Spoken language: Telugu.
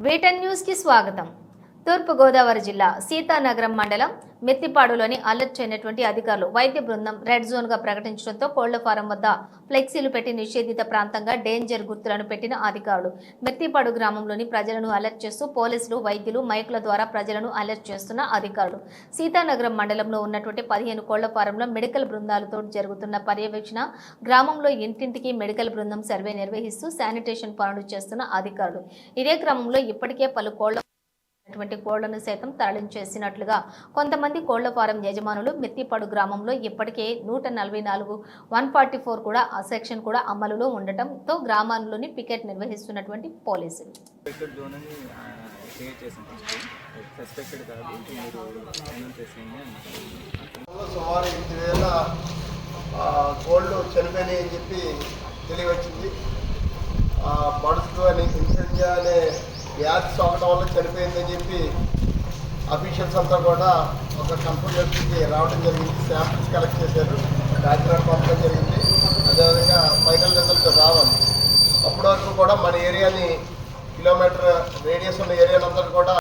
వేటన్ న్యూస్ కి స్వాగతం. తూర్పు గోదావరి జిల్లా సీతానగరం మండలం మెత్తిపాడులోని అలర్ట్ చేయనటువంటి అధికారులు వైద్య బృందం రెడ్ జోన్ గా ప్రకటించడంతో కోళ్ల ఫారం వద్ద ఫ్లెక్సీలు పెట్టి నిషేధిత ప్రాంతంగా డేంజర్ గుర్తులను పెట్టిన అధికారులు మెత్తిపాడు గ్రామంలోని ప్రజలను అలర్ట్ చేస్తూ పోలీసులు వైద్యులు మైకుల ద్వారా ప్రజలను అలర్ట్ చేస్తున్న అధికారులు. సీతానగరం మండలంలో ఉన్నటువంటి 15 కోళ్ల ఫారంలో మెడికల్ బృందాలతో జరుగుతున్న పర్యవేక్షణ, గ్రామంలో ఇంటింటికి మెడికల్ బృందం సర్వే నిర్వహిస్తూ శానిటేషన్ పనులు చేస్తున్న అధికారులు. ఇదే క్రమంలో ఇప్పటికే పలు కోళ్లను సైతం తరలించేసినట్లుగా కొంతమంది కోళ్ల ఫారం యజమానులు మెత్తిపాడు గ్రామంలో ఇప్పటికే 144, 144 కూడా ఆ సెక్షన్ కూడా అమలులో ఉండటంతో గ్రామాల్లోని పికెట్ నిర్వహిస్తున్నటువంటి పోలీసులు సుమారు 8,000 కోళ్ళు చనిపోయినాయి అని చెప్పి తెలియవచ్చింది. బర్డ్స్ అని ఇన్ఫ్లుయెంజా అనే వ్యాధి సోకడం వల్ల చనిపోయిందని చెప్పి అఫీషియల్స్ అంతా కూడా ఒక కంప్యూటర్కి రావడం జరిగింది. శాంపిల్స్ కలెక్ట్ చేశారు, కాకినాడ పంపడం జరిగింది. అదేవిధంగా ఫైనల్ రిజల్ట్ రావాలి. అప్పటి వరకు కూడా మన ఏరియాని కిలోమీటర్ రేడియస్ ఉన్న ఏరియాలంతా కూడా